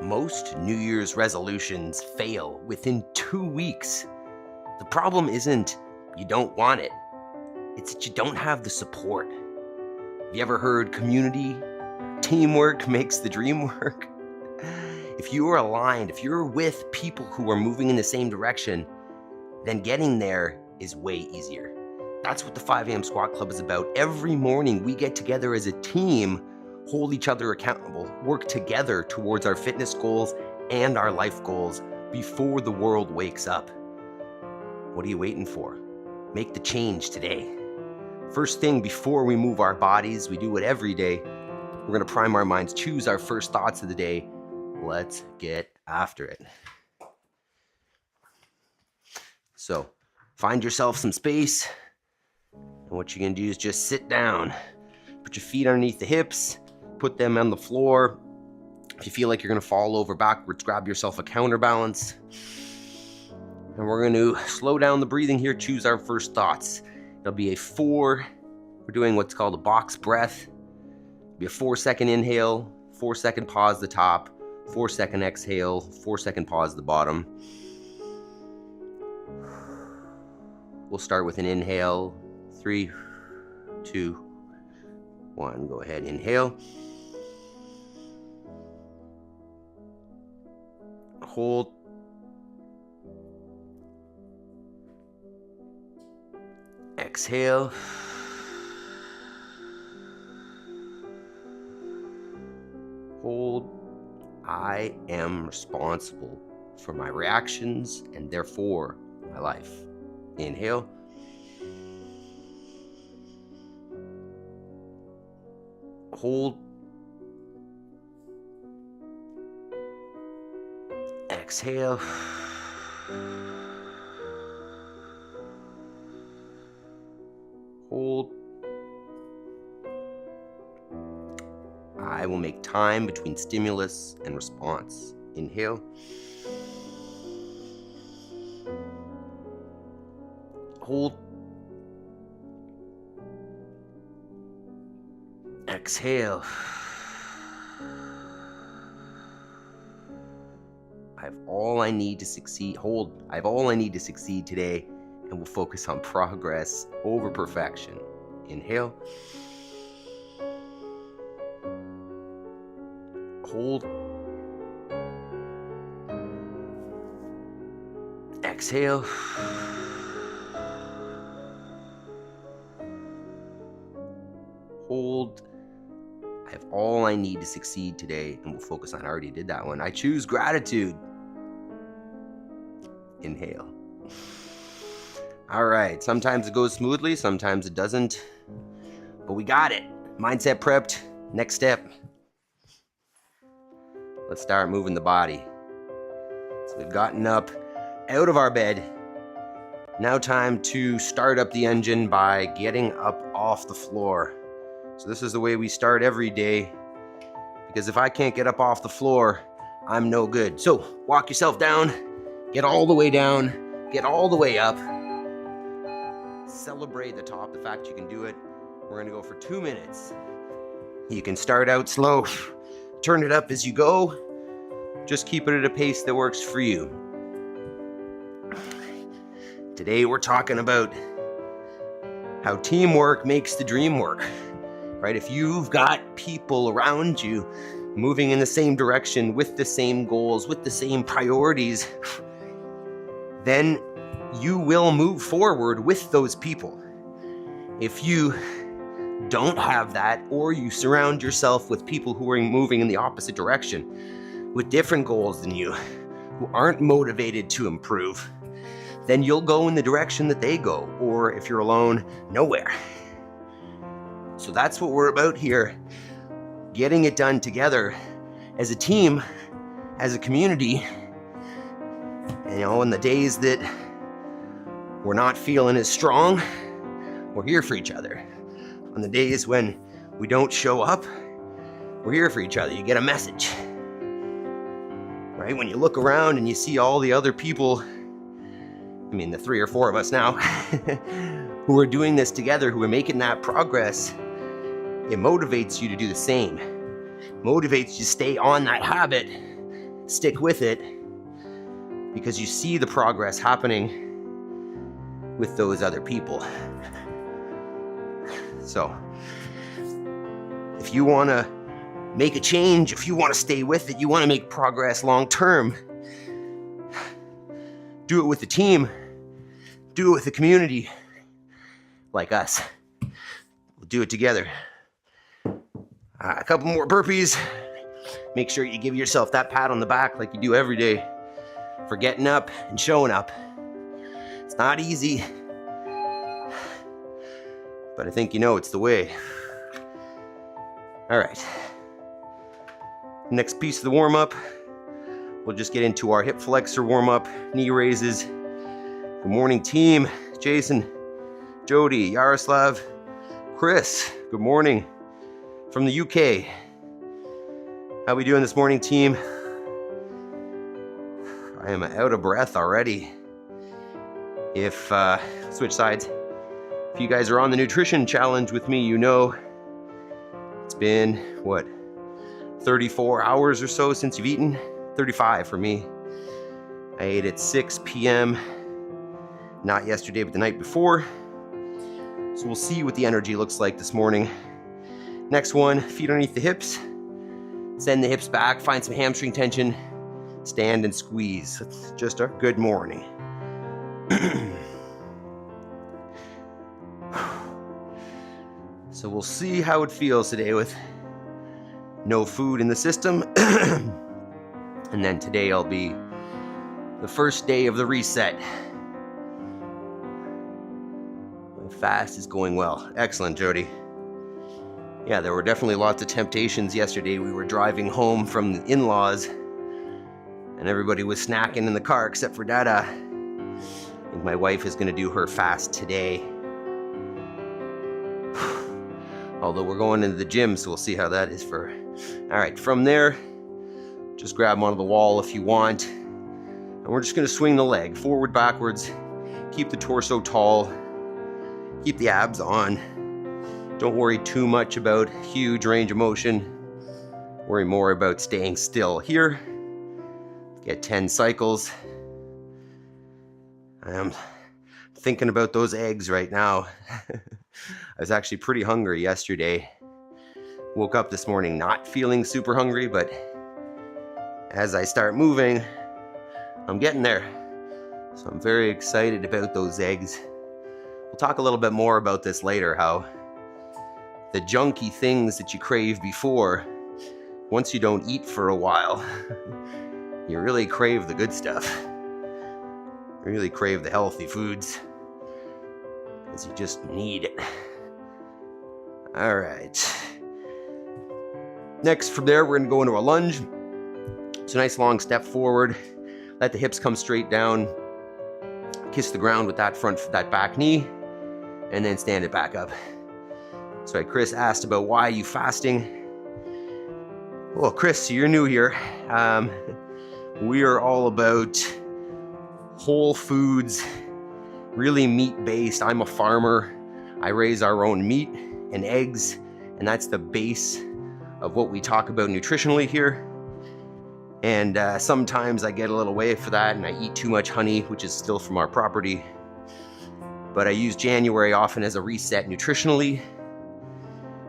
Most New Year's resolutions fail within 2 weeks. The problem isn't you don't want it, it's that you don't have the support. Have you ever heard community, teamwork makes the dream work? If you are aligned, if you're with people who are moving in the same direction, then getting there is way easier. That's what the 5 a.m. Squat Club is about. Every morning we get together as a team, hold each other accountable, work together towards our fitness goals and our life goals before the world wakes up. What are you waiting for? Make the change today. First thing before we move our bodies, we do it every day. We're gonna prime our minds, choose our first thoughts of the day. Let's get after it. So find yourself some space. And what you're gonna do is just sit down. Put your feet underneath the hips, put them on the floor. If you feel like you're gonna fall over backwards, grab yourself a counterbalance. And we're gonna slow down the breathing here, choose our first thoughts. It'll be we're doing what's called a box breath. It'll be a 4-second inhale, 4-second pause at the top, 4-second exhale, 4-second pause at the bottom. We'll start with an inhale. 3, 2, 1. Go ahead, inhale. Hold. Exhale. Hold. I am responsible for my reactions and therefore my life. Inhale. Hold. Exhale. Hold. I will make time between stimulus and response. Inhale. Hold. Exhale. I have all I need to succeed. Hold. I have all I need to succeed today, and we'll focus on progress over perfection. Inhale. Hold. Exhale. Hold. I have all I need to succeed today, and we'll focus on, I already did that one. I choose gratitude. Inhale. All right, sometimes it goes smoothly, sometimes it doesn't, but we got it. Mindset prepped. Next step. Let's start moving the body. So we've gotten up out of our bed. Now time to start up the engine by getting up off the floor. So this is the way we start every day, because if I can't get up off the floor, I'm no good. So walk yourself down, get all the way down, get all the way up. Celebrate the top, the fact you can do it. We're gonna go for 2 minutes. You can start out slow, turn it up as you go. Just keep it at a pace that works for you. Today we're talking about how teamwork makes the dream work, right? If you've got people around you moving in the same direction, with the same goals, with the same priorities, then you will move forward with those people. If you don't have that, or you surround yourself with people who are moving in the opposite direction, with different goals than you, who aren't motivated to improve, then you'll go in the direction that they go, or if you're alone, nowhere. So that's what we're about here, getting it done together as a team, as a community. And, in the days that we're not feeling as strong, we're here for each other. On the days when we don't show up, we're here for each other. You get a message, right? When you look around and you see all the other people, the 3 or 4 of us now, who are doing this together, who are making that progress, it motivates you to do the same. Motivates you to stay on that habit stick with it because you see the progress happening with those other people. So if you want to make a change, if you want to stay with it, you want to make progress long term, do it with the team, do it with the community like us. We'll do it together. A couple more burpees. Make sure you give yourself that pat on the back like you do every day for getting up and showing up. It's not easy, but I think you know it's the way. All right. Next piece of the warm-up, we'll just get into our hip flexor warm-up, knee raises. Good morning, team. Jason, Jody, Yaroslav, Chris, good morning from the UK. How we doing this morning, team? I am out of breath already. If, switch sides. If you guys are on the nutrition challenge with me, you know it's been, what, 34 hours or so since you've eaten? 35 for me. I ate at 6 p.m. Not yesterday, but the night before. So we'll see what the energy looks like this morning. Next one, feet underneath the hips. Send the hips back, find some hamstring tension. Stand and squeeze. It's just a good morning. So we'll see how it feels today with no food in the system. And then today will be the first day of the reset. My fast is going well. Excellent, Jody. Yeah, there were definitely lots of temptations yesterday. We were driving home from the in-laws and everybody was snacking in the car except for Dada. I think my wife is going to do her fast today. Although we're going into the gym, so we'll see how that is for. All right, from there, just grab them onto the wall if you want. And we're just going to swing the leg forward, backwards. Keep the torso tall. Keep the abs on. Don't worry too much about huge range of motion. Worry more about staying still here. Get 10 cycles. I am thinking about those eggs right now. I was actually pretty hungry yesterday. Woke up this morning not feeling super hungry, but as I start moving, I'm getting there. So I'm very excited about those eggs. We'll talk a little bit more about this later, how the junky things that you crave before, once you don't eat for a while, you really crave the good stuff. You really crave the healthy foods, because you just need it. All right. Next, from there, we're going to go into a lunge. So nice long step forward. Let the hips come straight down. Kiss the ground with that back knee, and then stand it back up. So Chris asked about why are you fasting. Well, Chris, you're new here. We are all about whole foods, really meat-based. I'm a farmer. I raise our own meat and eggs, and that's the base of what we talk about nutritionally here. And sometimes I get a little way for that and I eat too much honey, which is still from our property. But I use January often as a reset nutritionally.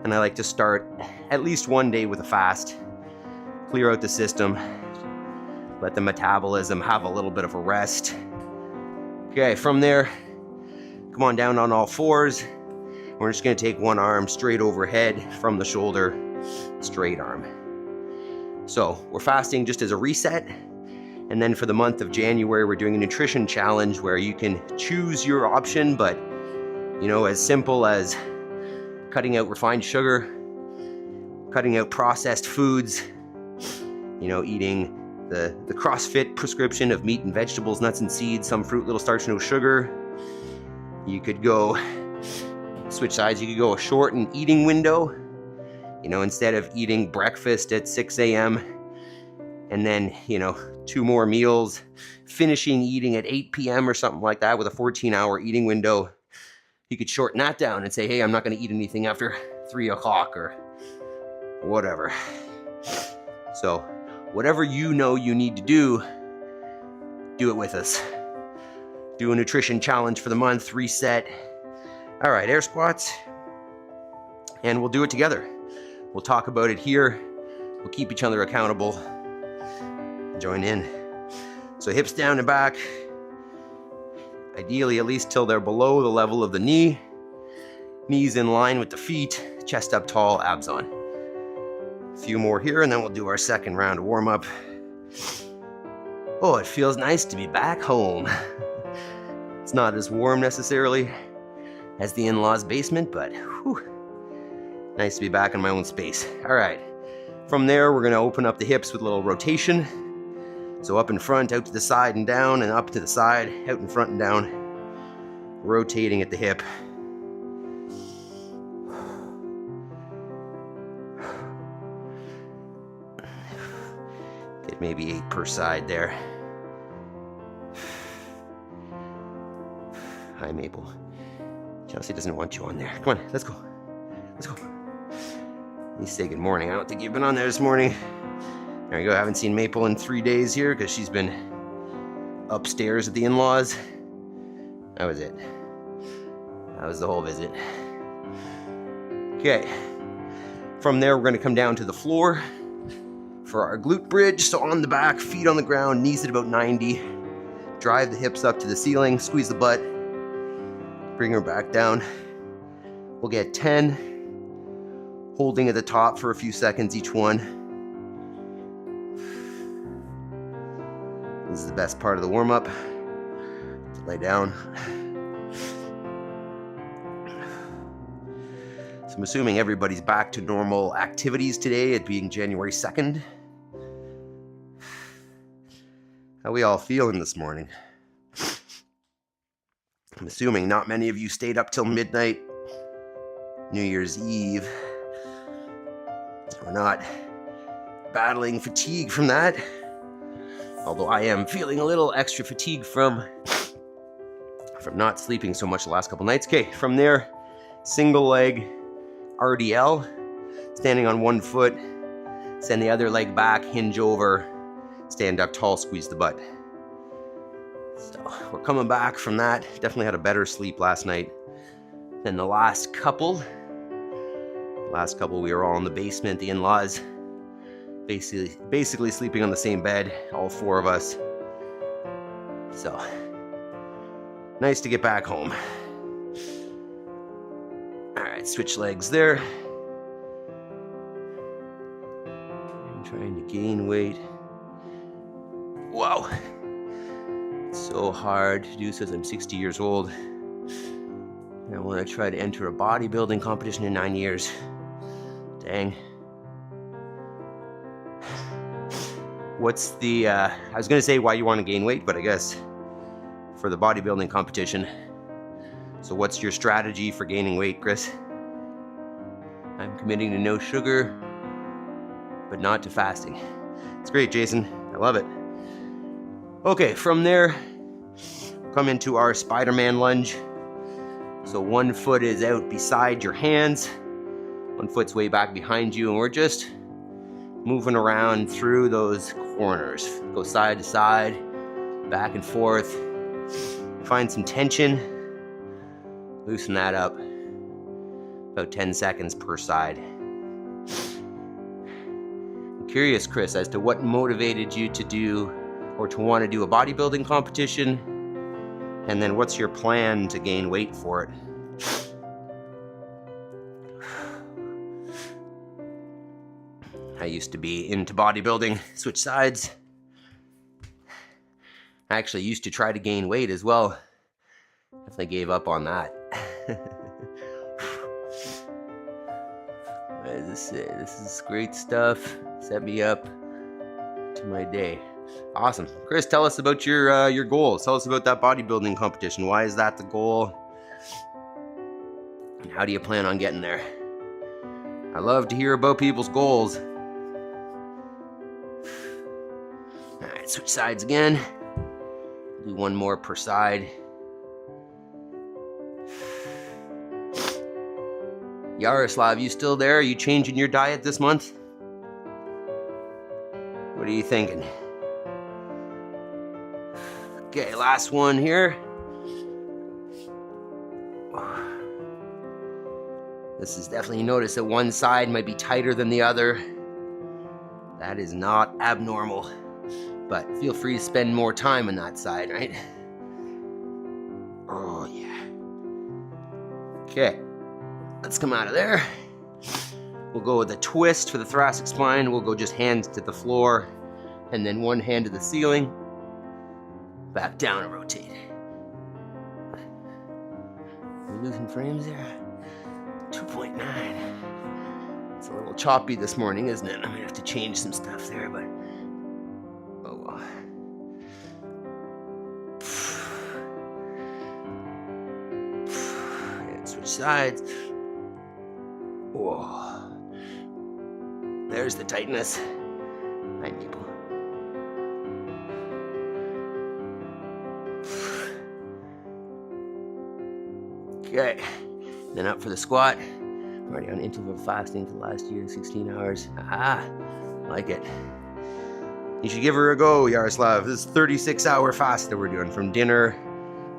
And I like to start at least one day with a fast, clear out the system, let the metabolism have a little bit of a rest. Okay, from there, come on down on all fours. We're just gonna take one arm straight overhead from the shoulder, straight arm. So we're fasting just as a reset. And then for the month of January, we're doing a nutrition challenge where you can choose your option, but as simple as cutting out refined sugar, cutting out processed foods, eating the CrossFit prescription of meat and vegetables, nuts and seeds, some fruit, little starch, no sugar. You could go, switch sides, you could go a shortened eating window. Instead of eating breakfast at 6 a.m. and then, 2 more meals, finishing eating at 8 p.m. or something like that with a 14-hour eating window, you could shorten that down and say, hey, I'm not going to eat anything after 3 o'clock or whatever. So whatever you know you need to do it with us. Do a nutrition challenge for the month, reset. All right, air squats, and we'll do it together. We'll talk about it here. We'll keep each other accountable. Join in. So hips down and back, ideally at least till they're below the level of the knee. Knees in line with the feet, chest up tall, abs on. A few more here, and then we'll do our second round of warm-up. Oh, it feels nice to be back home. It's not as warm necessarily as the in-laws' basement, but whew, nice to be back in my own space. All right, from there, we're gonna open up the hips with a little rotation. So up in front, out to the side and down, and up to the side, out in front and down, rotating at the hip. Get maybe 8 per side there. Hi, Maple. Chelsea doesn't want you on there. Come on, let's go. Let's go. You say good morning. I don't think you've been on there this morning. There you go. I haven't seen Maple in 3 days here because she's been upstairs at the in-laws. That was it. That was the whole visit. Okay. From there, we're going to come down to the floor for our glute bridge. So on the back, feet on the ground, knees at about 90. Drive the hips up to the ceiling, squeeze the butt, bring her back down. We'll get 10, holding at the top for a few seconds each one. This is the best part of the warm-up. Lay down. So I'm assuming everybody's back to normal activities today, it being January 2nd. How we all feeling this morning? I'm assuming not many of you stayed up till midnight, New Year's Eve. We're not battling fatigue from that. Although I am feeling a little extra fatigue from not sleeping so much the last couple nights. Okay, from there, single leg RDL, standing on one foot, send the other leg back, hinge over, stand up tall, squeeze the butt. So we're coming back from that. Definitely had a better sleep last night than the last couple. Last couple we were all in the basement, the in-laws. Basically sleeping on the same bed, all 4 of us. So, nice to get back home. All right, switch legs there. I'm trying to gain weight. Wow. It's so hard to do since I'm 60 years old. And I want to try to enter a bodybuilding competition in 9 years. Dang. What's the, I was going to say why you want to gain weight, but I guess for the bodybuilding competition. So what's your strategy for gaining weight, Chris? I'm committing to no sugar, but not to fasting. It's great, Jason. I love it. Okay, from there, come into our Spider-Man lunge. So one foot is out beside your hands. One foot's way back behind you, and we're just moving around through those corners. Go side to side, back and forth. Find some tension. Loosen that up. About 10 seconds per side. I'm curious, Chris, as to what motivated you to do or to want to do a bodybuilding competition, and then what's your plan to gain weight for it? I used to be into bodybuilding, switch sides. I actually used to try to gain weight as well. Definitely gave up on that. What does this say? This is great stuff. Set me up to my day. Awesome. Chris, tell us about your goals. Tell us about that bodybuilding competition. Why is that the goal? And how do you plan on getting there? I love to hear about people's goals. All right, switch sides again. Do one more per side. Yaroslav, you still there? Are you changing your diet this month? What are you thinking? Okay, last one here. This is definitely, you notice that one side might be tighter than the other. That is not abnormal, but feel free to spend more time on that side, right? Oh yeah. Okay, let's come out of there. We'll go with a twist for the thoracic spine. We'll go just hands to the floor and then one hand to the ceiling. Back down and rotate. We're losing frames there. 2.9. It's a little choppy this morning, isn't it? I'm gonna have to change some stuff there, but oh well. And switch sides. Whoa. There's the tightness. Hi, people. Okay. Then up for the squat. I'm already on interval fasting for the last year, 16 hours. Aha, like it. You should give her a go, Yaroslav. This is 36-hour fast that we're doing from dinner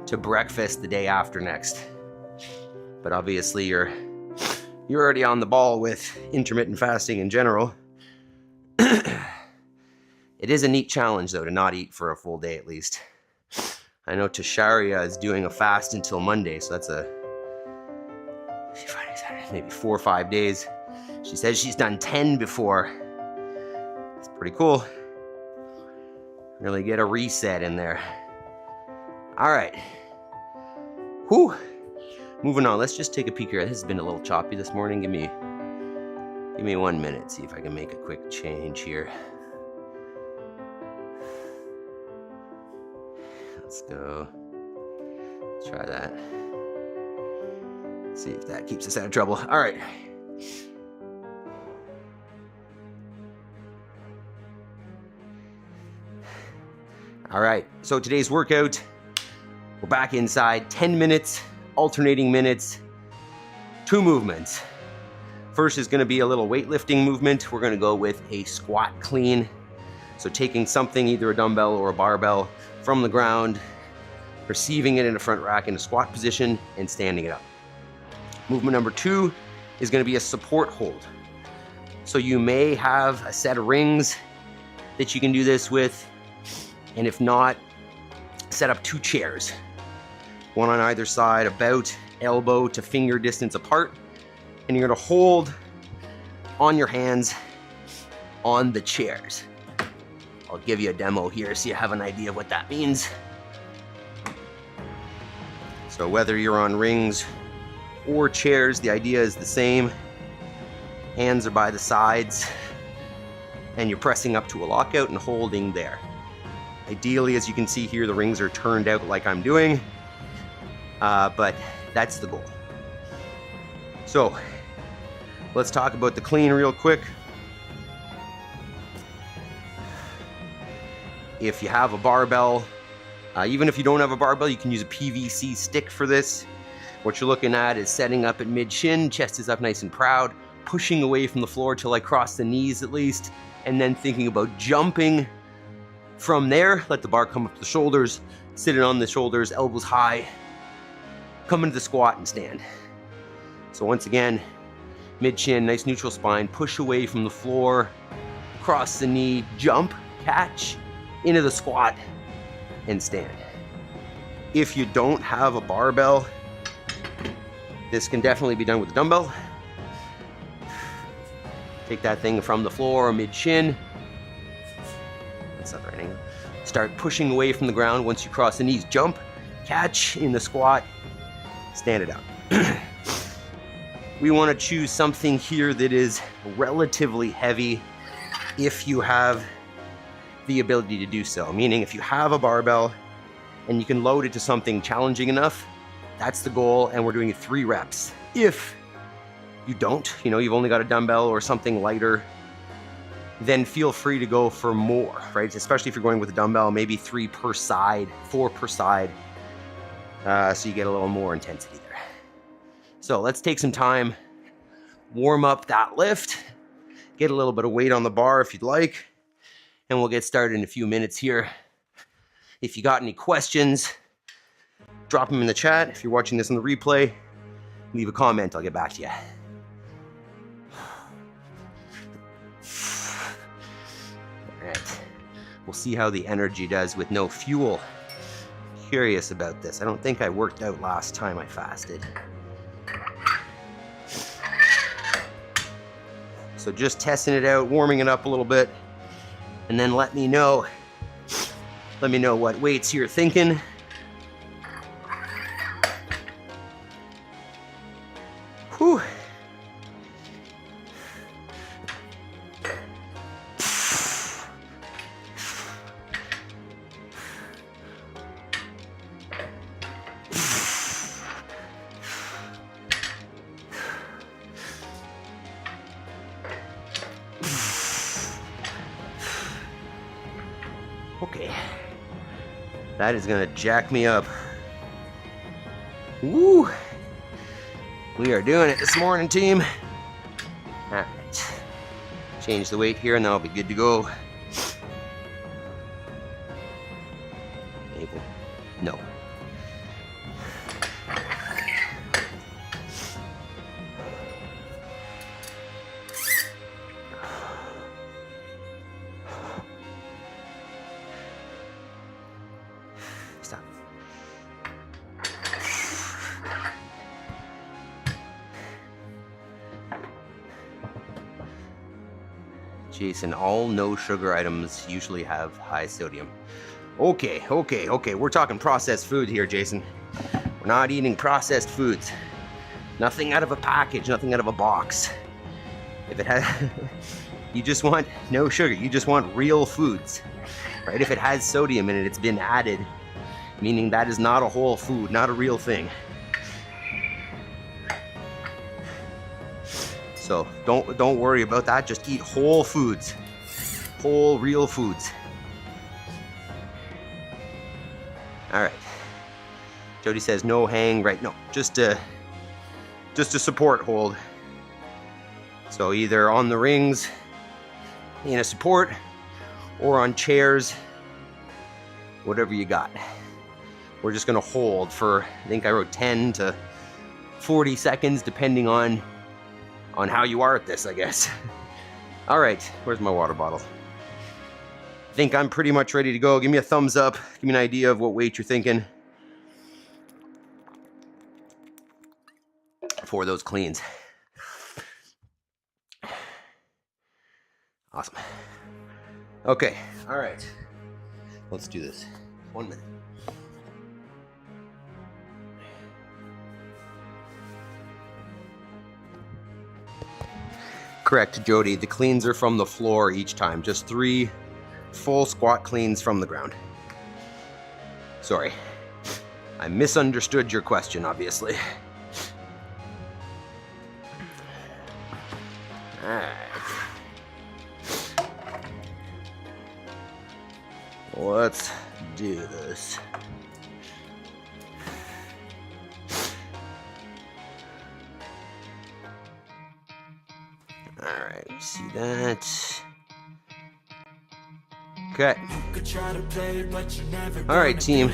to breakfast the day after next. But obviously you're already on the ball with intermittent fasting in general. It is a neat challenge though to not eat for a full day at least. I know Tasharia is doing a fast until Monday, so that's maybe 4 or 5 days. She says she's done 10 before. It's pretty cool. Really get a reset in there. All right. Whew. Moving on. Let's just take a peek here. This has been a little choppy this morning. Give me 1 minute. See if I can make a quick change here. Let's go. Let's try that. See if that keeps us out of trouble. All right. All right, so today's workout, we're back inside, 10 minutes, alternating minutes, 2 movements. First is gonna be a little weightlifting movement. We're gonna go with a squat clean. So taking something, either a dumbbell or a barbell, from the ground, receiving it in a front rack in a squat position, and standing it up. Movement number 2 is gonna be a support hold. So you may have a set of rings that you can do this with, and if not, set up 2 chairs, one on either side, about elbow to finger distance apart, and you're gonna hold on your hands on the chairs. I'll give you a demo here so you have an idea of what that means. So whether you're on rings or chairs, the idea is the same. Hands are by the sides, and you're pressing up to a lockout and holding there. Ideally, as you can see here, the rings are turned out like I'm doing, but that's the goal. So let's talk about the clean real quick. If you have a barbell, even if you don't have a barbell, you can use a PVC stick for this. What you're looking at is setting up at mid-shin, chest is up nice and proud, pushing away from the floor till I cross the knees at least, and then thinking about jumping from there. Let the bar come up to the shoulders, sit it on the shoulders, elbows high, come into the squat and stand. So once again, mid-shin, nice neutral spine, push away from the floor, cross the knee, jump, catch, into the squat, and stand. If you don't have a barbell, this can definitely be done with a dumbbell. Take that thing from the floor, mid-shin. That's not the right angle. Start pushing away from the ground. Once you cross the knees, jump, catch in the squat, stand it up. We want to choose something here that is relatively heavy if you have the ability to do so. Meaning if you have a barbell and you can load it to something challenging enough, that's the goal, and we're doing it 3 reps. If you don't, you've only got a dumbbell or something lighter, then feel free to go for more, right? Especially if you're going with a dumbbell, maybe 3 per side, 4 per side, so you get a little more intensity there. So let's take some time, warm up that lift, get a little bit of weight on the bar if you'd like, and we'll get started in a few minutes here. If you got any questions, drop them in the chat. If you're watching this on the replay, leave a comment, I'll get back to you. All right, we'll see how the energy does with no fuel. Curious about this. I don't think I worked out last time I fasted. So just testing it out, warming it up a little bit, and then let me know what weights you're thinking. Whew. Okay, that is gonna jack me up. Woo! We are doing it this morning, team. All right, change the weight here and that'll be good to go. Able? No. Stop. Jason, all no sugar items usually have high sodium. Okay. We're talking processed food here, Jason. We're not eating processed foods. Nothing out of a package, nothing out of a box. If it has, you just want no sugar. You just want real foods, right? If it has sodium in it, it's been added, meaning that is not a whole food, not a real thing. So don't worry about that. Just eat whole foods, whole real foods. All right. Jody says no hang, right? No, just a support hold. So either on the rings in a support or on chairs, whatever you got. We're just gonna hold for, I think I wrote 10 to 40 seconds, depending on how you are at this, I guess. All right, where's my water bottle? I think I'm pretty much ready to go. Give me a thumbs up. Give me an idea of what weight you're thinking for those cleans. Awesome. Okay, all right. Let's do this. 1 minute. Correct, Jody. The cleans are from the floor each time. Just 3 full squat cleans from the ground. Sorry. I misunderstood your question, obviously. Alright. Let's do this. Alright, you see that? Okay. Alright, team.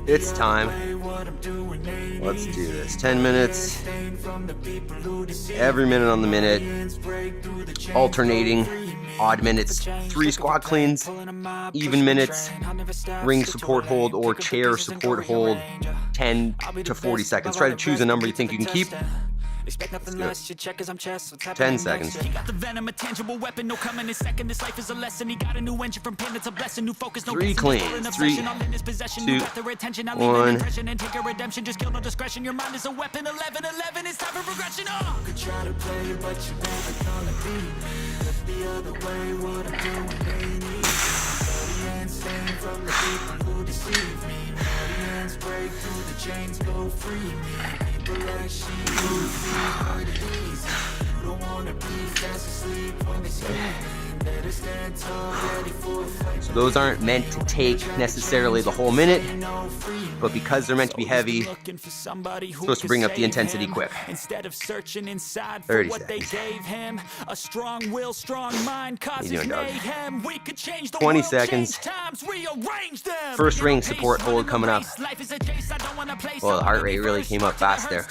It's time. Let's do this. 10 minutes. Every minute on the minute. Alternating. Odd minutes. 3 squat cleans. Even minutes. Ring support hold or chair support hold. 10 to 40 seconds. Try to choose a number you think you can keep. Expect nothing less, you check as I'm chess, 10 seconds. He got the venom, a tangible weapon, no coming in second. This life is a lesson. He got a new engine from pain, it's a blessing. New focus, no 3 cleans. 3, 2, 1. And take a redemption, just kill no discretion. Your mind is a weapon. 11, it's time for progression. Oh! Could try to play you, but you never gonna beat me. Look the other way, what I'm doing ain't easy. Hands stained from the people who deceive me. Hands break through the chains, go free me. So those aren't meant to take necessarily the whole minute. but because they're meant to be heavy, it's supposed to bring up the intensity quick. 30 seconds. A strong will, strong mind causes mayhem. We could change the 20 world, seconds. change times, rearrange them. First ring support hold coming up. Well, the heart rate really came up fast there.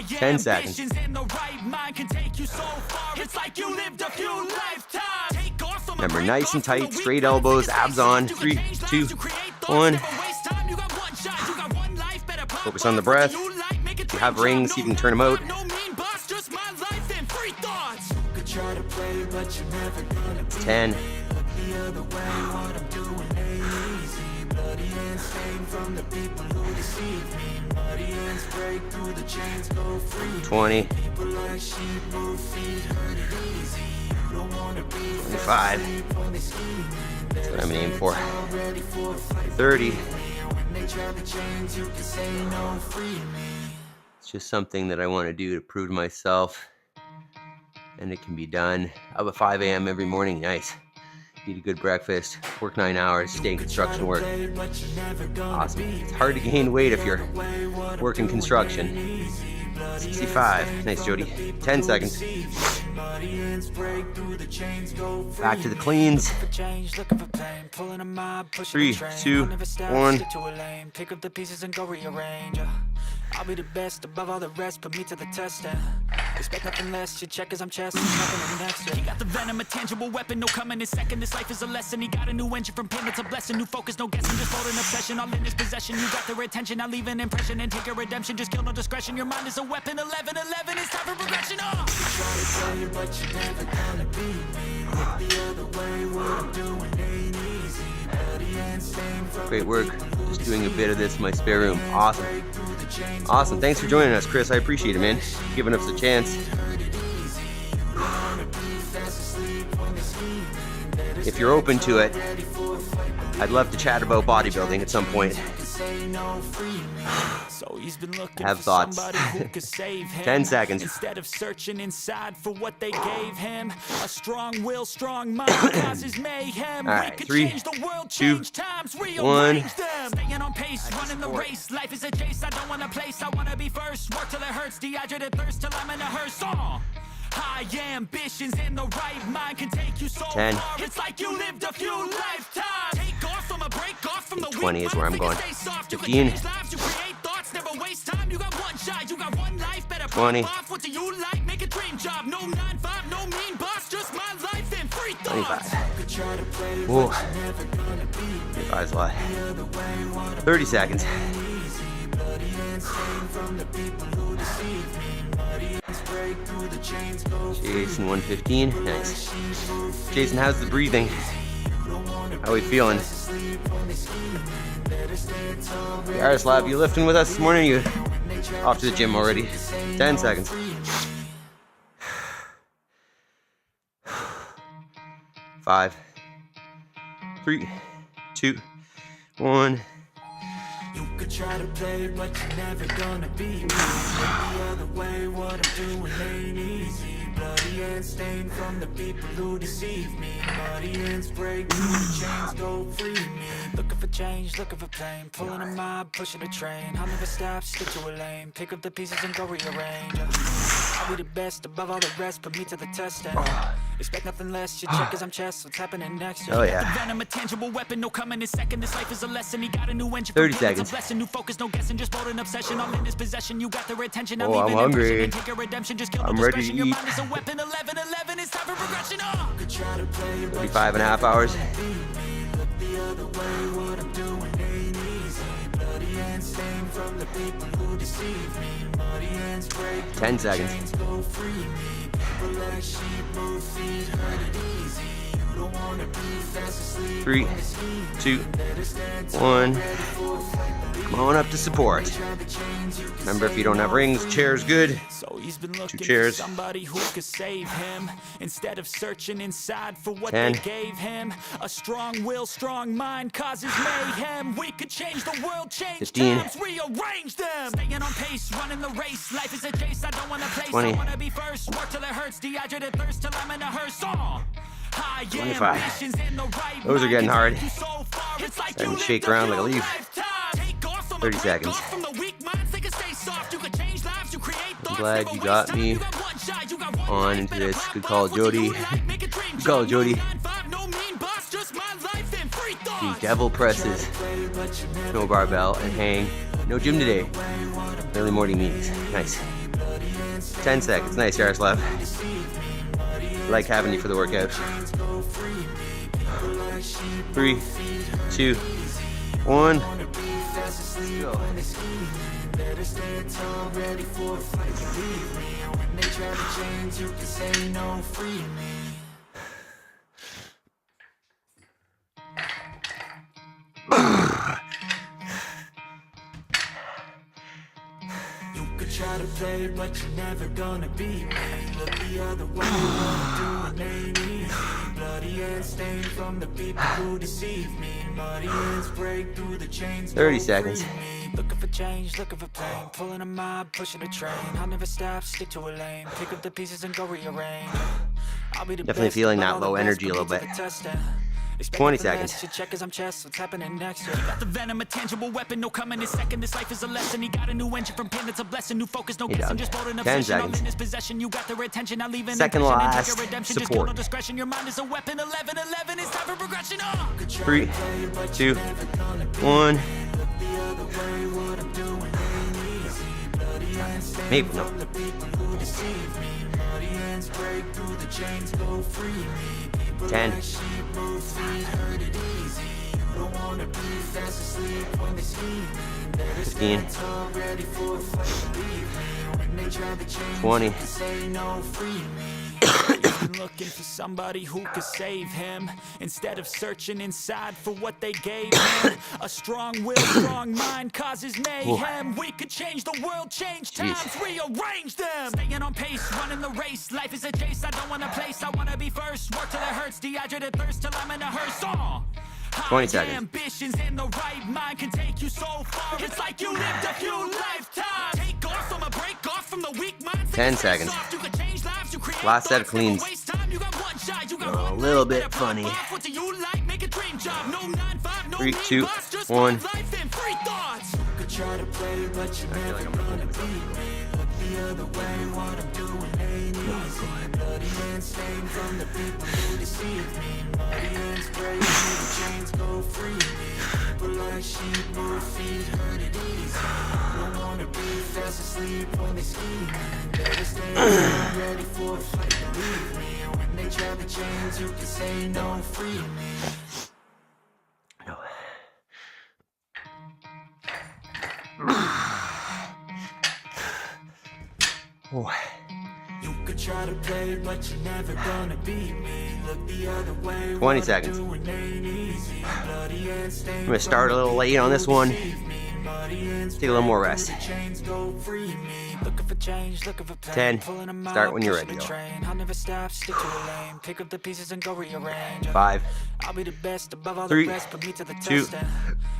10 seconds. Remember, nice and tight, straight elbows, abs on. 3, 2, 1. Focus on the breath. If you have rings, you can turn them out. 10. 20. 25. That's what I'm aiming for. 30. It's just something that I want to do to prove to myself, and it can be done. Up at 5 a.m. every morning. Nice. Eat a good breakfast, work 9 hours, stay in construction work. Awesome. It's hard to gain weight if you're working construction. 65. Nice, Jody. 10 seconds. Back to the cleans. 3, 2, 1. Pick up the pieces and go rearrange. I'll be the best above all the rest, put me to the test and expect nothing less. You check as I'm chest, nothing next. He got the venom, a tangible weapon, no coming in second. This life is a lesson. He got a new engine from pain, it's a blessing. New focus, no guessing, just hold an obsession. All in his possession, you got their attention. I'll leave an impression and take a redemption. Just kill no discretion. Your mind is a weapon. 11, 11, it's time for progression. Oh! You try to tell you, but you're never gonna beat me. Look the other way, what I'm doing ain't easy. Great work. Just doing a bit of this in my spare room. Awesome. Awesome. Thanks for joining us, Chris. I appreciate it, man. Giving us a chance. If you're open to it, I'd love to chat about bodybuilding at some point. Have thoughts. 10 seconds. Instead of searching inside for what they gave him, a strong will, strong mind causes mayhem. All right, 3, 2, 1. Staying on pace, running the race. Life is a chase. I don't want to place. I want to be first. Work till it hurts. Dehydrated thirst till I'm in a hearse. High ambitions in the right mind can take you so 10. far. It's like you lived a few lifetimes. Take off from a break off from the 20 is where I'm going. 15. 20. 25. Whoa. 25 is a lot. 30 seconds. Jason, 115. Nice. Jason, how's the breathing? How are we feeling? Yaroslav, you lifting with us this morning? You off to the gym already? 10 seconds. 5, 3, 2, 1. You could try to play, but you're never gonna beat me. The other way, what I'm doing ain't easy. Bloody hands stained from the people who deceive me. Bloody hands break through the chains, go free me. Looking for change, looking for pain. Pulling a mob, pushing a train. I'll never stop, stick to a lane. Pick up the pieces and go rearrange. I'll be the best above all the rest, put me to the test and expect nothing less. You check as I'm chest, what's happening next? Oh yeah. The venom, a tangible weapon, no coming in second. This life is a lesson. He got a new engine. 30 seconds. Blessing, new focus, no guessing, just bold an obsession. All in his possession, you got their attention. Oh, I'm hungry. Take a redemption, just kill I'm no ready to discretion. Your eat. mind is a weapon. 11, 11, it's time for progression. 35 and a half hours. 10 seconds. 3, 2, 1. Come on up to support. Remember, if you don't have rings, chair's good. So he's been looking 2 chairs. for somebody who could save him. Instead of searching inside for what 10. they gave him, a strong will, strong mind causes mayhem. We could change the world, change 15. times, rearrange them. Staying on pace, running the race. Life is a chase. I don't want to place. 20. I want to be first. Work till it hurts. Dehydrated thirst till I'm in a hearse. High 25. ambitions in the right Those are mind getting can hard. take you so far. Starting to shake around like a leaf. 30 seconds. I'm glad you got me on into this. Good call, Jody. Good call, Jody. The devil presses. No barbell and hang. No gym today. Early morning meetings. Nice. 10 seconds. Nice, Yaroslav. Like having you for the workout. 3, 2, 1. Let's go. 'Try to play, but you're never gonna beat me. Look the other way, what I'm doing ain't easy. Bloody hands stained from the people who deceive me. Muddy hands break through the chains. 30 seconds. Looking for change, looking for pain. Pulling a mob, pushing a train. I'll never stop, stick to a lane. Pick up the pieces and go rearrange. I'll be the Definitely best, feeling but that all the low rest energy a will little be bit. to the testing. 20 seconds. Check as I'm chest, what's happening next? Got the venom, a tangible weapon, no coming in second. This life is a lesson. He got a new engine from pain, it's a blessing. New focus, no guessing, just bold and 10 obsession. All seconds. in his possession, you got their attention. I'll leave an Second impression and last take a redemption. Just support. kill no discretion. Your mind is a weapon. 11-11, it's time for progression. 3, 2, 1. Maybe no. 10. 15. 20. Looking for somebody who could save him instead of searching inside for what they gave him. A strong will, strong mind causes mayhem. We could change the world, change times, rearrange them. Staying on pace, running the race. Life is a chase, I don't want a place. I want to be first, work till it hurts. Dehydrated thirst till I'm in a hearse. 20 seconds. Ambitions in the right mind can take you so far. It's like you lived a few lifetimes. Take off from a break off from the weak mind. 10 seconds. Last set of cleans. A little bit funny. 3, 2, 1. Oh. You could try to play, but you're never gonna beat me. Look the other way. 20 seconds. I'm gonna start a little late on this one. Take a little more rest. 10. Start when you're ready. 5, 3, 2,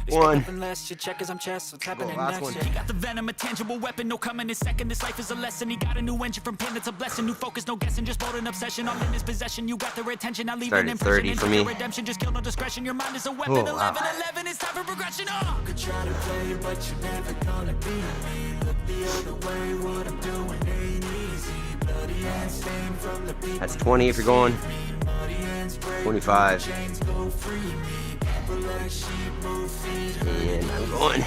1. Last one. He got the venom, a tangible weapon, no coming in second. This life is a lesson. He got a new engine from pain, it's a blessing. New focus, no guessing, just bold and obsession. All in his possession, you got their attention. I'll leave an impression. 30 for me. Redemption, just kill no discretion. Your mind is a weapon. 11-11, it's time for progression. Could try to play, but you're never gonna beat me. Look the other way, what I'm doing ain't easy. Bloody hands stained from the people. That's 20 if you're going. 25. And I'm going.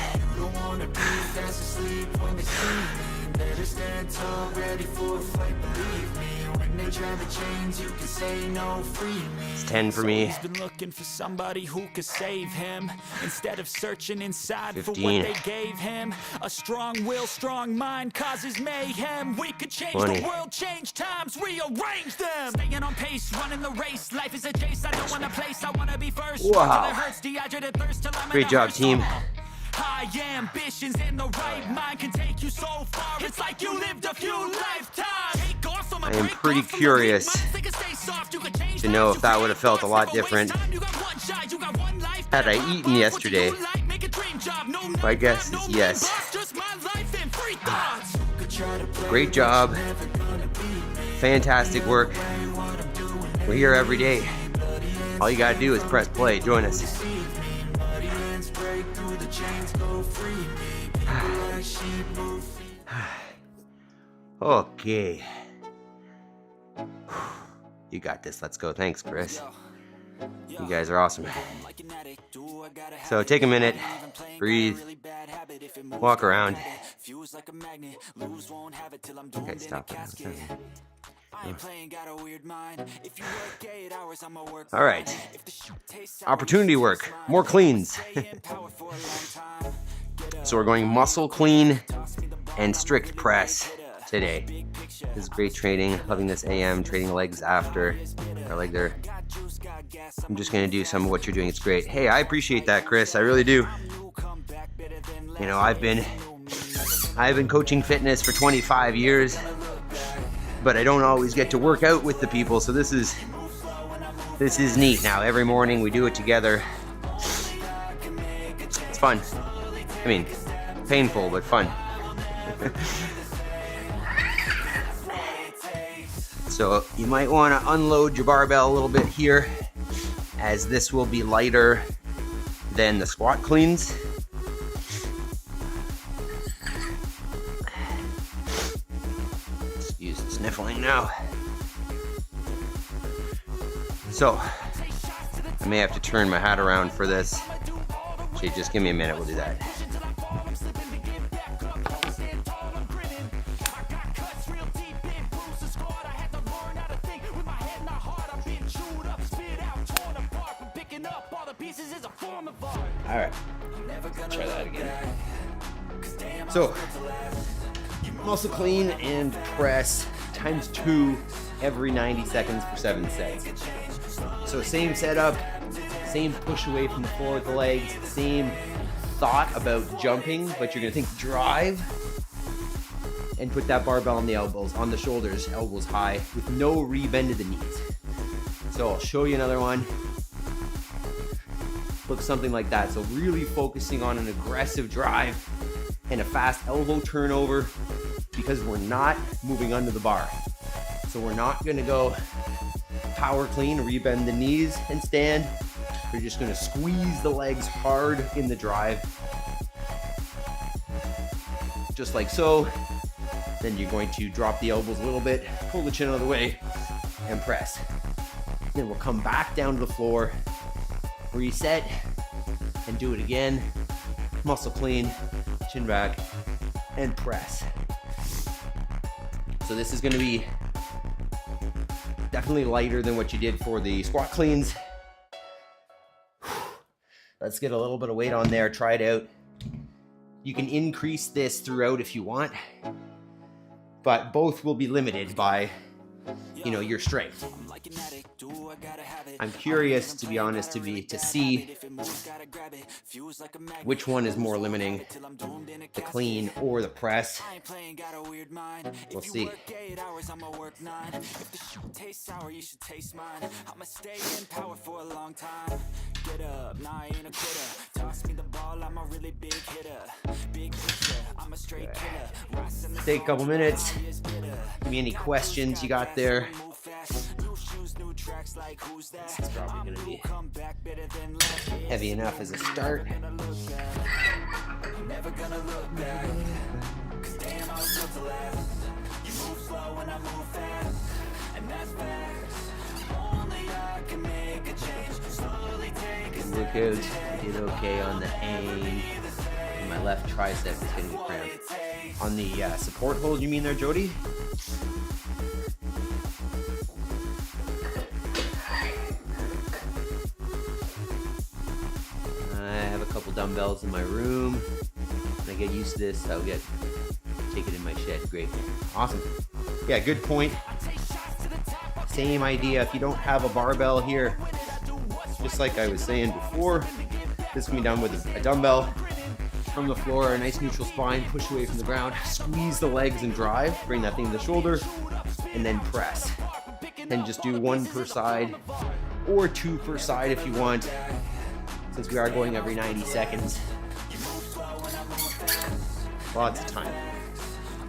It's 10 for me. He's been looking for somebody who could save him instead of searching inside 15. for what they gave him. A strong will, strong mind causes mayhem. We could change 20. the world, change times, rearrange them. Staying on pace, running the race. Life is a chase, I don't want a place. I want to be first. Wow. Till it hurts, dehydrated thirst till I'm Great in a job, hearse. team. High ambitions in the right mind can take you so far. It's like you lived a few lifetimes. I am pretty curious to know if that would have felt a lot different had I eaten yesterday. My guess is yes. Great job. Fantastic work. We're here every day. All you gotta do is press play. Join us. Okay. You got this. Let's go. Thanks, Chris. You guys are awesome. So take a minute, breathe, walk around. Okay, stop. All right. Opportunity work. More cleans. So we're going muscle clean and strict press today. This is great training. Loving this AM, training legs after. Our legs are. I'm just going to do some of what you're doing. It's great. Hey, I appreciate that, Chris. I really do. You know, I've been coaching fitness for 25 years, but I don't always get to work out with the people. So this is neat. Now every morning we do it together. It's fun. I mean, painful, but fun. So you might want to unload your barbell a little bit here, as this will be lighter than the squat cleans. Excuse the sniffling now. So I may have to turn my hat around for this. Okay, just give me a minute, we'll do that. All right, try that again. So, muscle clean and press times 2 every 90 seconds for 7 sets. So same setup, same push away from the floor with the legs, same thought about jumping, but you're gonna think drive and put that barbell on the elbows, on the shoulders, elbows high, with no rebend to the knees. So I'll show you another one. Look something like that. So really focusing on an aggressive drive and a fast elbow turnover, because we're not moving under the bar. So we're not gonna go power clean, rebend the knees and stand. We're just gonna squeeze the legs hard in the drive. Just like so. Then you're going to drop the elbows a little bit, pull the chin out of the way, and press. Then we'll come back down to the floor, reset, and do it again. Muscle clean, chin back, and press. So this is gonna be definitely lighter than what you did for the squat cleans. Let's get a little bit of weight on there, try it out. You can increase this throughout if you want, but both will be limited by, you know, your strength. I'm curious, to be honest, to see which one is more limiting, the clean or the press. We'll see. Take a couple minutes. Give me any questions you got there. This is probably going to be heavy enough as a start. Look out, I did okay on the hang. And my left tricep is getting cramped. On the support hold, you mean there, Jody? Dumbbells in my room. When I get used to this, I'll take it in my shed. Great. Awesome. Yeah, good point. Same idea. If you don't have a barbell here, just like I was saying before, this can be done with a dumbbell from the floor, a nice neutral spine, push away from the ground, squeeze the legs and drive, bring that thing to the shoulder, and then press. And just do 1 per side or 2 per side if you want, since we are going every 90 seconds. Lots of time.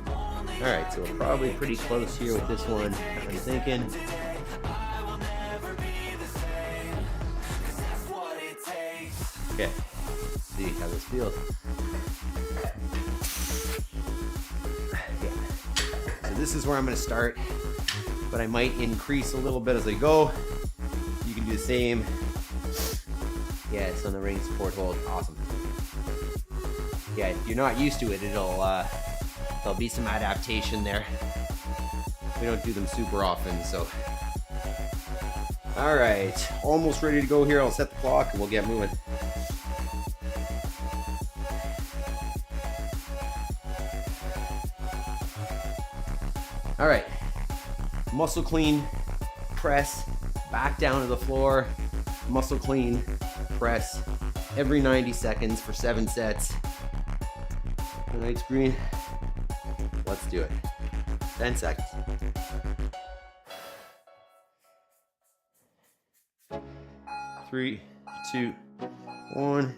All right, so we're probably pretty close here with this one, I'm thinking. Okay, let's see how this feels. So this is where I'm going to start, but I might increase a little bit as I go. You can do the same. Yeah, it's on the ring support hold. Awesome. Yeah, if you're not used to it, there'll be some adaptation there. We don't do them super often, so. All right, almost ready to go here. I'll set the clock and we'll get moving. All right, muscle clean, press, back down to the floor, muscle clean, press, every 90 seconds for 7 sets. Night screen. Let's do it. 10 seconds. Three, two, one.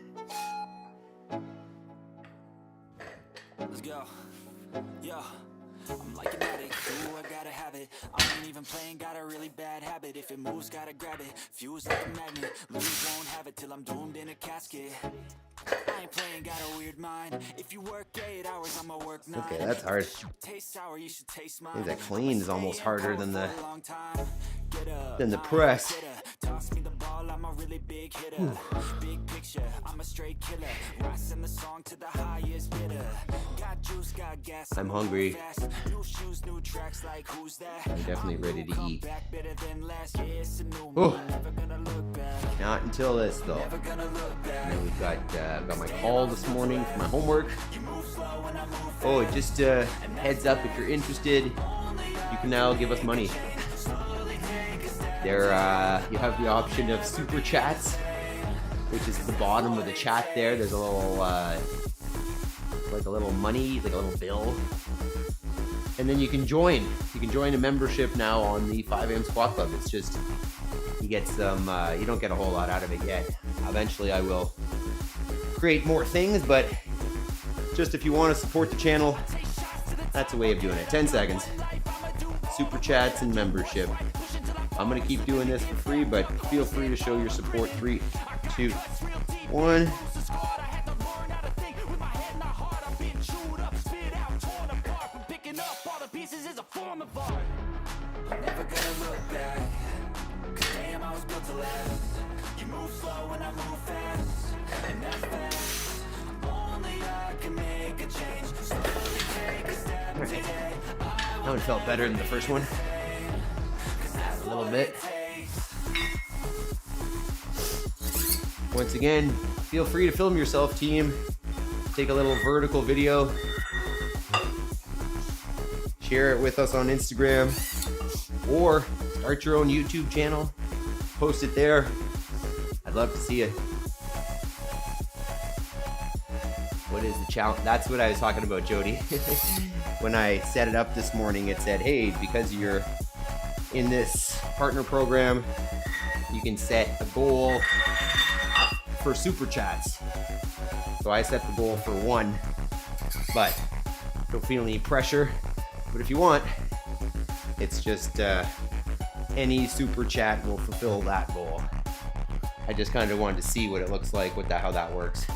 Let's go. Yeah. I'm like an addict, ooh, I gotta have it. I ain't even playing, got a really bad habit. If it moves, gotta grab it. Fuse like a magnet, lose, won't have it till I'm doomed in a casket. I ain't playing, got a weird mind. If you work 8 hours, I'ma work 9. Okay, that's hard. Taste sour, you should taste mine. I think that clean is almost harder than the press. Toss me the ball, I'm a really big hitter. Big picture, I'm a straight killer. Rising the song to the highest bidder. Got juice, got gas. I'm hungry. New shoes, new tracks, like who's that? I'm definitely ready to eat. Back better than last. Yeah, it's a new me, never gonna look back. Not until this though. Never gonna look back. And then we've got my call this morning for my homework. Oh, just heads up, if you're interested, you can now give us money. There, you have the option of super chats, which is at the bottom of the chat there. There's a little, like a little money, like a little bill. And then you can join. You can join a membership now on the 5 AM Squat Club. It's just, you get some, you don't get a whole lot out of it yet. Eventually I will create more things, but just if you want to support the channel, that's a way of doing it. 10 seconds. Super chats and membership. I'm going to keep doing this for free, but feel free to show your support. 3, 2, 1. Never gonna look back, 'cause damn, I was built to last. You move slow and I move fast, and that's fast. Only I can make a change. Slowly take a step today. That one felt better than the first one. A little bit. Once again, feel free to film yourself, team. Take a little vertical video. Share it with us on Instagram. Or start your own YouTube channel. Post it there. I'd love to see it. What is the challenge? That's what I was talking about, Jody. When I set it up this morning, it said, hey, because you're in this partner program, you can set a goal for super chats. So I set the goal for 1, but don't feel any pressure. But if you want, it's just any super chat will fulfill that goal. I just kind of wanted to see what it looks like, how that works.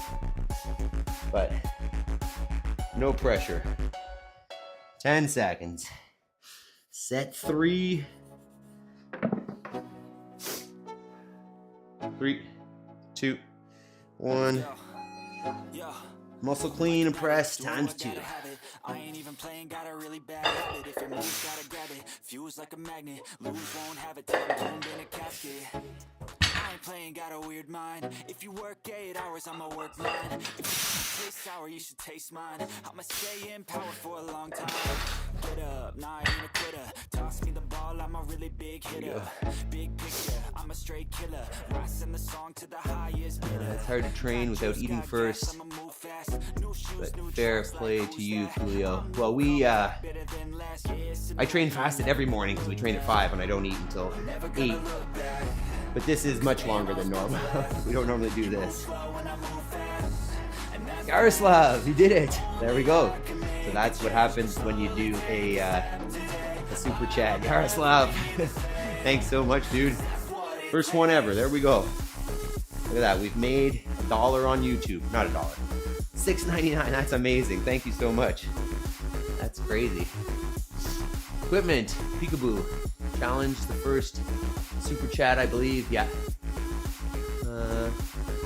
But no pressure. 10 seconds. Set 3. 3, 2, 1. Muscle clean and press times 2. I ain't even playing, got a really bad habit. If it moves, gotta grab it. Fuse like a magnet, lose, won't have it till I'm doomed in a casket. I ain't playing, got a weird mind. If you work 8 hours, I'ma work 9. If you taste sour, you should taste mine. I'ma stay in power for a long time. Get up, nah, I ain't a quitter. Toss me the ball, I'm a really big hitter. Big picture, I'm a straight killer. Rising the song to the highest bidder. It's hard to train without eating first, but fair play to you, Julio. Well, I train fasted every morning because we train at 5 and I don't eat until 8. But this is much longer than normal. We don't normally do this. Yaroslav, you did it. There we go. So that's what happens when you do a super chat. Yaroslav, thanks so much, dude. First one ever. There we go. Look at that. We've made $1 on YouTube. Not $1. $6.99. That's amazing. Thank you so much. That's crazy. Equipment, Peekaboo. Challenge the first super chat, I believe. Yeah.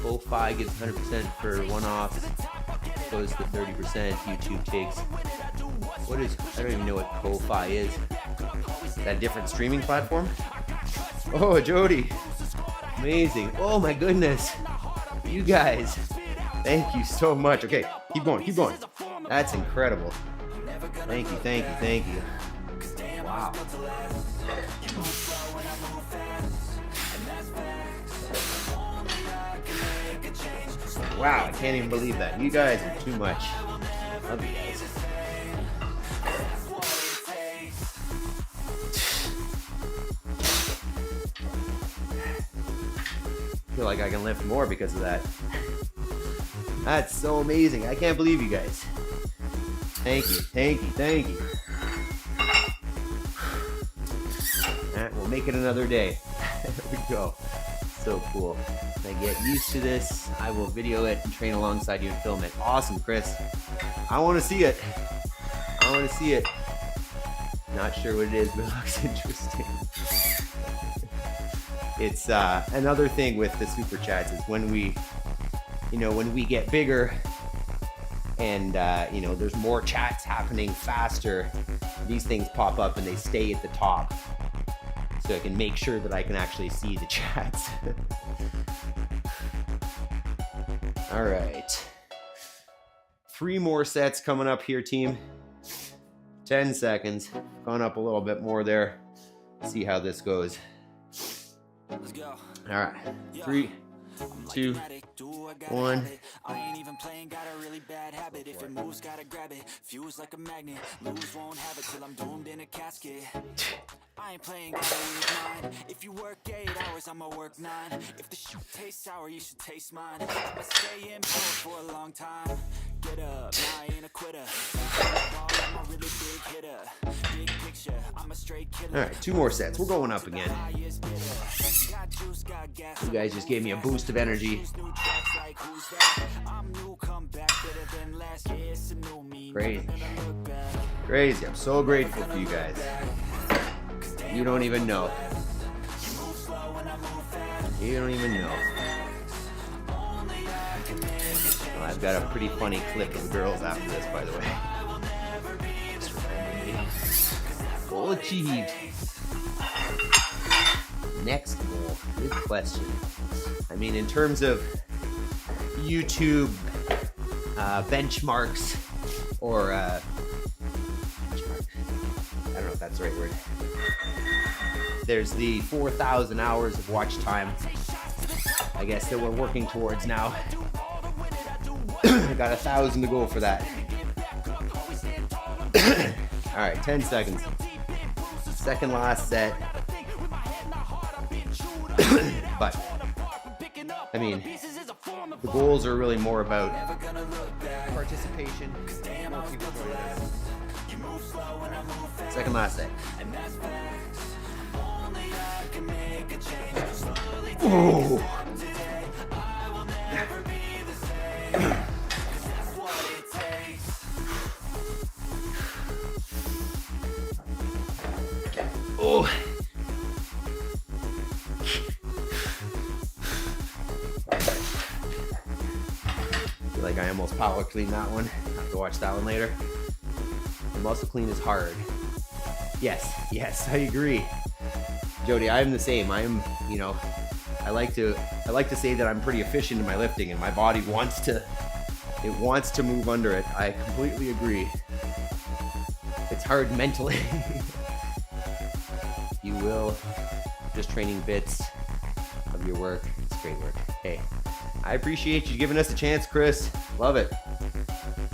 Ko-Fi gives 100% for one-offs. Goes to 30%. YouTube takes. What is? I don't even know what Ko-Fi is. Is that a different streaming platform? Oh, Jody. Amazing. Oh my goodness. You guys. Thank you so much. Okay, keep going, keep going. That's incredible. Thank you, thank you, thank you. Wow. Wow, I can't even believe that. You guys are too much. Love you guys. I feel like I can lift more because of that. That's so amazing. I can't believe you guys. Thank you, thank you, thank you. Alright, we'll make it another day. There we go. So cool. When I get used to this, I will video it and train alongside you and film it. Awesome, Chris. I want to see it. I want to see it. Not sure what it is, but it looks interesting. It's another thing with the super chats is when we, when we get bigger and, there's more chats happening faster, these things pop up and they stay at the top. So I can make sure that I can actually see the chats. All right. 3 more sets coming up here, team. 10 seconds. Gone up a little bit more there. See how this goes. Let's go. All right. 3, 2, 1. I ain't even playing, got a really bad habit. If it moves, gotta grab it. Fuse like a magnet. Lose, won't have it till I'm doomed in a casket. I ain't playing, gotta lose mine. If you work 8 hours, I'ma work 9. If the shit tastes sour, you should taste mine. I'ma stay in for a long time. Get up, I ain't a quitter. I'm a really big hitter. Big picture, I'm a straight killer. All right, 2 more sets. We're going up again. You guys just gave me a boost of energy. Crazy. Crazy. I'm so grateful for you guys. You don't even know. You don't even know. Well, I've got a pretty funny clip of girls after this, by the way. Just reminded me. Goal achieved. Next goal. Good question. I mean, in terms of YouTube benchmarks or I don't know if that's the right word. There's the 4,000 hours of watch time, I guess, that we're working towards now. I got 1,000 to go for that. All right, 10 seconds. Second last set. But, I mean, the goals are really more about participation. More people join us. Second last set. Ooh. Oh. Feel like I almost power clean that one. Have to watch that one later. The muscle clean is hard. Yes, I agree. Jody, I'm the same. I am, I like to say that I'm pretty efficient in my lifting and my body wants to move under it. I completely agree. It's hard mentally. You will just training bits of your work. It's great work. Hey, I appreciate you giving us a chance, Chris. Love it.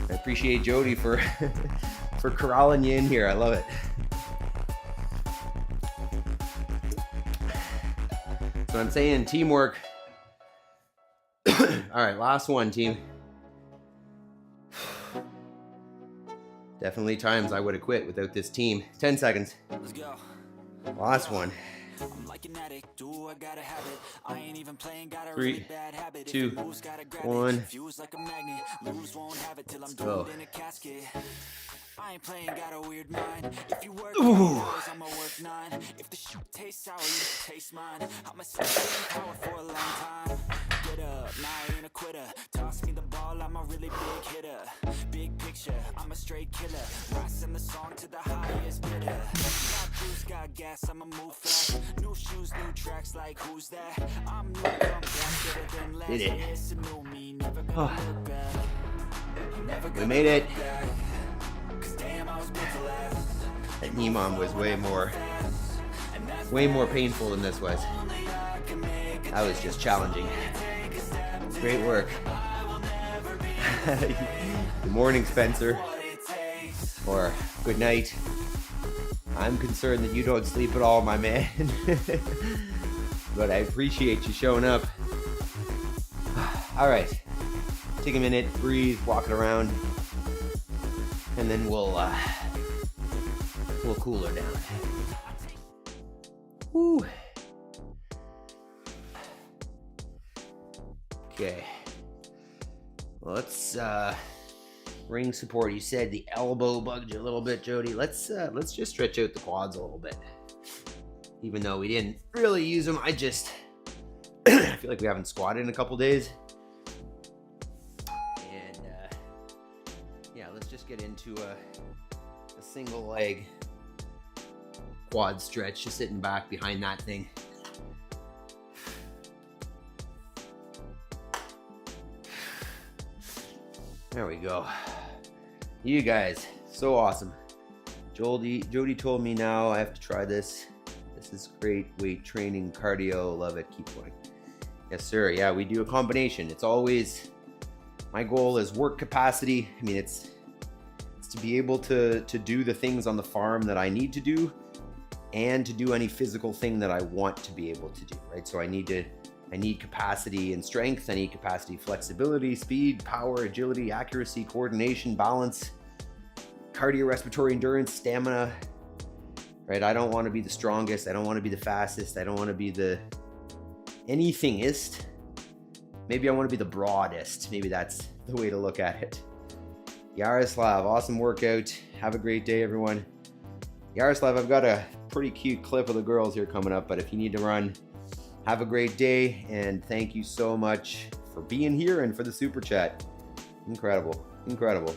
I appreciate Jody for corralling you in here. I love it. So I'm saying teamwork. All right, last one, team. Definitely times I would have quit without this team. 10 seconds. Let's go. Last one. I'm like an addict, do I gotta have it. I ain't even playing, got a 3, really bad habit. 2, If it moves, gotta grab 1. it. Fuse like a magnet, lose, won't have it till I'm Go. doomed in a casket. I ain't playing, got a weird mind. If you work Ooh. 8 hours, I'ma work 9. If the shit tastes sour, you taste mine. I'ma stay in power for a long time. Get up, nah, I ain't a quitter. Toss me the ball, I'm a really big hitter. Big picture, I'm a straight killer. Rising the song to the highest bidder. Got juice, got gas, I'ma move fast. New shoes, new tracks, like who's that? I'm new, come back, better than last. Did it. It's a new me, never gonna look back. Never We gonna made it. look back. 'Cause damn, I was built to last. That EMOM was way more painful than this was. That was just challenging. Great work. Good morning, Spencer. Or good night. I'm concerned that you don't sleep at all, my man. But I appreciate you showing up. All right. Take a minute, breathe, walk it around, and then we'll cool her down. Whew. Okay. Let's ring support. You said the elbow bugged you a little bit, Jody. Let's just stretch out the quads a little bit. Even though we didn't really use them, I just I feel like we haven't squatted in a couple days. And yeah, let's just get into a single leg quad stretch, just sitting back behind that thing. There we go. You guys, so awesome. Jody told me now I have to try this. This is great weight training, cardio, love it, keep going. Yes, sir. Yeah, we do a combination. It's always, my goal is work capacity. I mean, it's to be able to do the things on the farm that I need to do and to do any physical thing that I want to be able to do, right? So I need capacity and strength. I need capacity, flexibility, speed, power, agility, accuracy, coordination, balance, cardiorespiratory endurance, stamina, right? I don't want to be the strongest. I don't want to be the fastest. I don't want to be the anythingist. Maybe I want to be the broadest. Maybe that's the way to look at it. Yaroslav, awesome workout. Have a great day, everyone. Yaroslav, I've got a pretty cute clip of the girls here coming up, but if you need to run, have a great day, and thank you so much for being here and for the super chat. Incredible, incredible.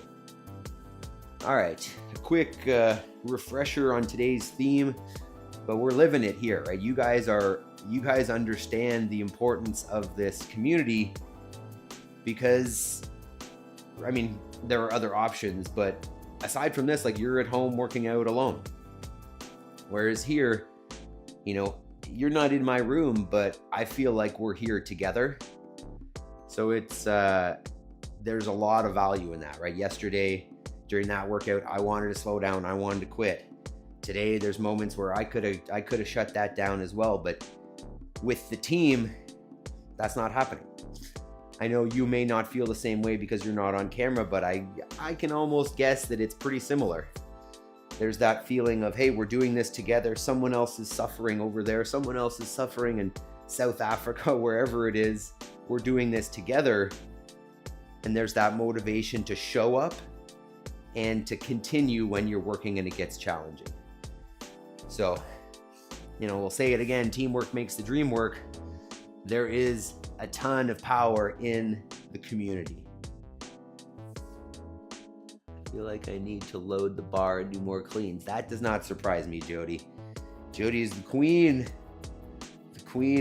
All right, a quick refresher on today's theme, but we're living it here, right? You guys understand the importance of this community because, I mean, there are other options, but aside from this, like, you're at home working out alone. Whereas here, you know, you're not in my room, but I feel like we're here together. So it's there's a lot of value in that, right? Yesterday during that workout, I wanted to slow down, I wanted to quit. Today there's moments where I could have shut that down as well, but with the team, that's not happening. I know you may not feel the same way because you're not on camera, but I can almost guess that it's pretty similar. There's that feeling of, hey, we're doing this together. Someone else is suffering over there. Someone else is suffering in South Africa, wherever it is. We're doing this together. And there's that motivation to show up and to continue when you're working and it gets challenging. So, you know, we'll say it again, teamwork makes the dream work. There is a ton of power in the community. I feel like I need to load the bar and do more cleans. That does not surprise me, Jody. Jody is the queen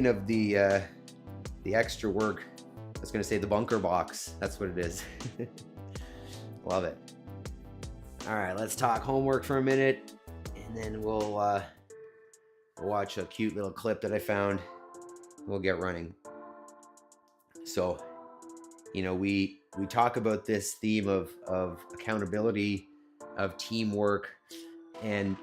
of the extra work. I was gonna say the bunker box. That's what it is. Love it. All right, let's talk homework for a minute, and then we'll watch a cute little clip that I found. We'll get running. So, you know, we talk about this theme of accountability, of teamwork, and,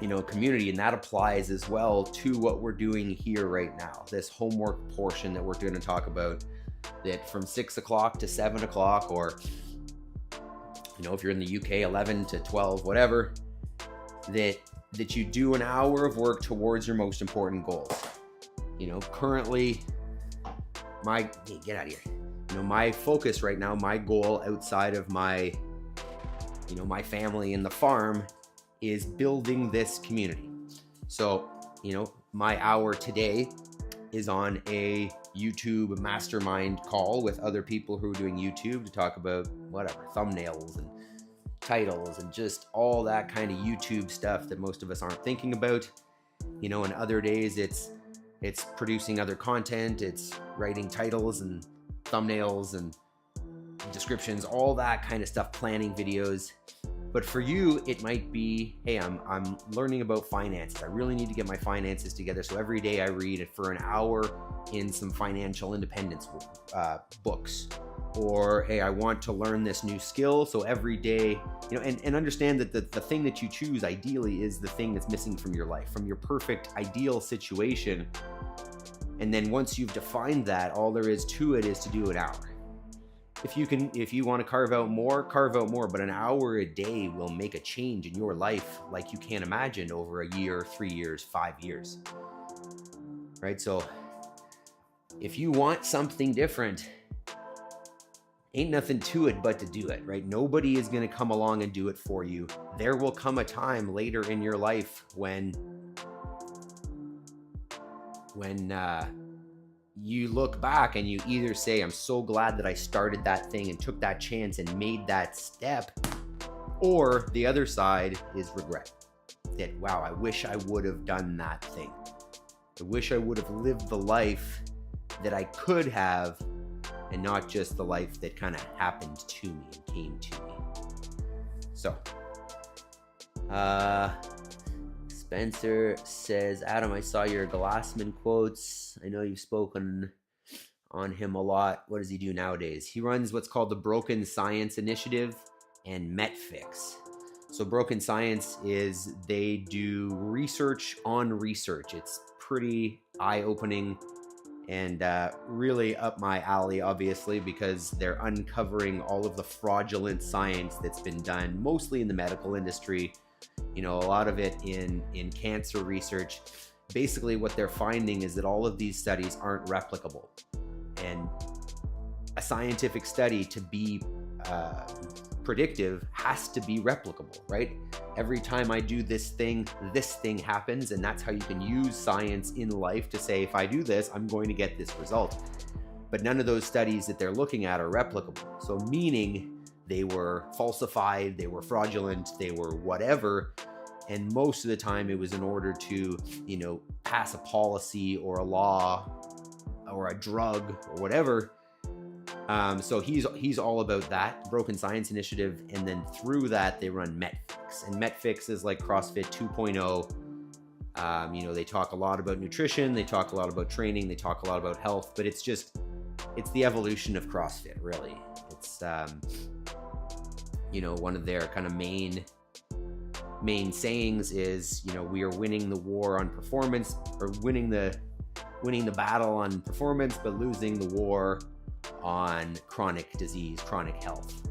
you know, community, and that applies as well to what we're doing here right now. This homework portion that we're going to talk about, that from 6 o'clock to 7 o'clock, or, you know, if you're in the UK, 11 to 12, whatever, that that you do an hour of work towards your most important goals. Currently, get out of here. My focus right now, my goal outside of my family and the farm is building this community. So, my hour today is on a YouTube mastermind call with other people who are doing YouTube to talk about whatever, thumbnails and titles and just all that kind of YouTube stuff that most of us aren't thinking about. And other days it's producing other content, it's writing titles and thumbnails and descriptions, all that kind of stuff, planning videos. But for you, it might be, hey, I'm learning about finances. I really need to get my finances together. So every day I read it for an hour in some financial independence books. Or, hey, I want to learn this new skill. So every day, and understand that the thing that you choose ideally is the thing that's missing from your life, from your perfect ideal situation. And then once you've defined that, all there is to it is to do an hour. If you want to carve out more, but an hour a day will make a change in your life like you can't imagine over a year, 3 years, 5 years. Right? So if you want something different, ain't nothing to it but to do it, right? Nobody is going to come along and do it for you. There will come a time later in your life when you look back and you either say, I'm so glad that I started that thing and took that chance and made that step, or the other side is regret. That, wow, I wish I would have done that thing. I wish I would have lived the life that I could have and not just the life that kind of happened to me and came to me. So, Spencer says, Adam, I saw your Glassman quotes. I know you've spoken on him a lot. What does he do nowadays? He runs what's called the Broken Science Initiative and MetFix. So Broken Science is they do research on research. It's pretty eye-opening and really up my alley, obviously, because they're uncovering all of the fraudulent science that's been done, mostly in the medical industry. A lot of it in cancer research. Basically, what they're finding is that all of these studies aren't replicable. And a scientific study to be predictive has to be replicable, right? Every time I do this thing happens, and that's how you can use science in life to say, if I do this, I'm going to get this result. But none of those studies that they're looking at are replicable. So meaning they were falsified, they were fraudulent, they were whatever. And most of the time it was in order to, pass a policy or a law or a drug or whatever. So he's all about that, Broken Science Initiative. And then through that, they run MetFix. And MetFix is like CrossFit 2.0. They talk a lot about nutrition. They talk a lot about training. They talk a lot about health. But it's the evolution of CrossFit, really. It's, one of their kind of main sayings is, we are winning the war on performance, or winning the battle on performance, but losing the war on chronic disease, chronic health.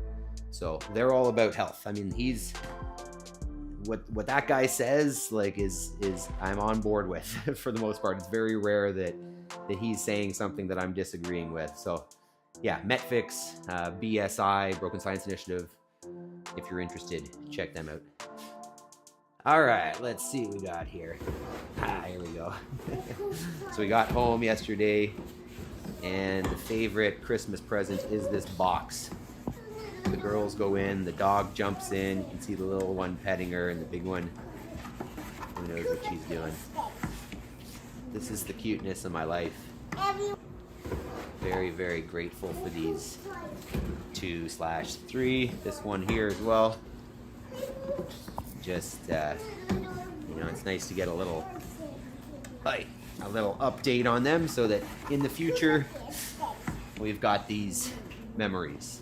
So they're all about health. I mean, he's what that guy says, like, is I'm on board with for the most part. It's very rare that he's saying something that I'm disagreeing with. So yeah, MetFix, BSI, Broken Science Initiative. If you're interested, check them out. All right, let's see what we got here. Here we go. So we got home yesterday, and the favorite Christmas present is this box. The girls go in, the dog jumps in, you can see the little one petting her, and the big one, who knows what she's doing. This is the cuteness of my life. Very, very grateful for these 2/3. This one here as well. Just, it's nice to get a little update on them so that in the future we've got these memories.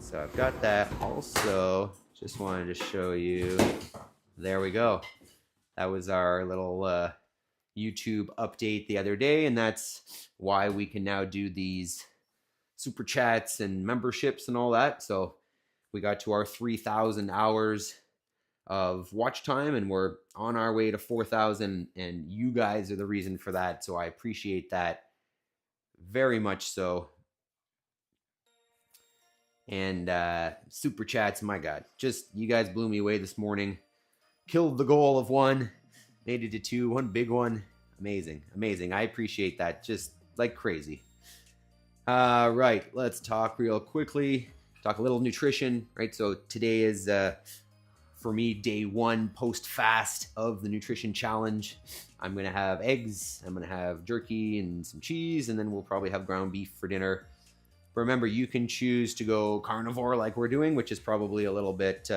So I've got that. Also, just wanted to show you. There we go. That was our little YouTube update the other day, and that's why we can now do these super chats and memberships and all that. So we got to our 3,000 hours of watch time, and we're on our way to 4,000, and you guys are the reason for that. So I appreciate that very much so. And super chats, my God, just you guys blew me away this morning. Killed the goal of 1, made it to 2, one big one. Amazing, amazing. I appreciate that just like crazy. Right, let's talk real quickly. Talk a little nutrition, right? So today is, for me, day 1 post-fast of the nutrition challenge. I'm going to have eggs, I'm going to have jerky and some cheese, and then we'll probably have ground beef for dinner. Remember, you can choose to go carnivore like we're doing, which is probably a little bit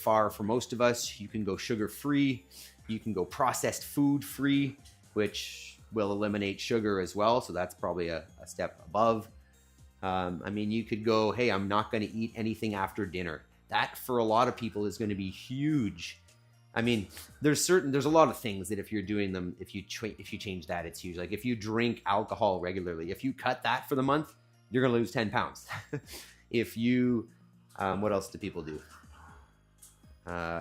far for most of us. You can go sugar-free. You can go processed food-free, which will eliminate sugar as well. So that's probably a step above. I mean, you could go, hey, I'm not going to eat anything after dinner. That for a lot of people is going to be huge. I mean, there's a lot of things that if you're doing them, if you change that, it's huge. Like if you drink alcohol regularly, if you cut that for the month, you're going to lose 10 pounds. If you, what else do people do?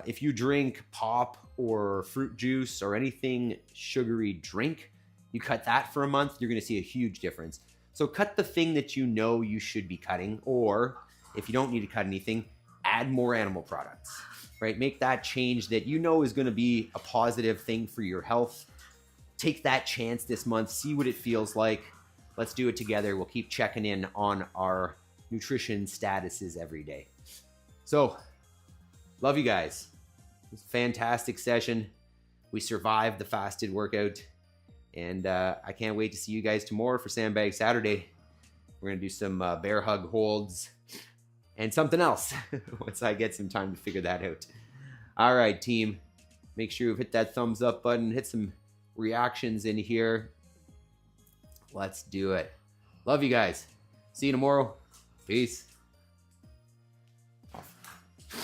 If you drink pop or fruit juice or anything sugary drink, you cut that for a month, you're going to see a huge difference. So cut the thing that you know you should be cutting, or if you don't need to cut anything, add more animal products, right? Make that change that you know is going to be a positive thing for your health. Take that chance this month, see what it feels like. Let's do it together. We'll keep checking in on our nutrition statuses every day. So, love you guys. It was a fantastic session. We survived the fasted workout. And I can't wait to see you guys tomorrow for Sandbag Saturday. We're going to do some bear hug holds and something else once I get some time to figure that out. All right, team. Make sure you hit that thumbs up button. Hit some reactions in here. Let's do it. Love you guys. See you tomorrow. Peace.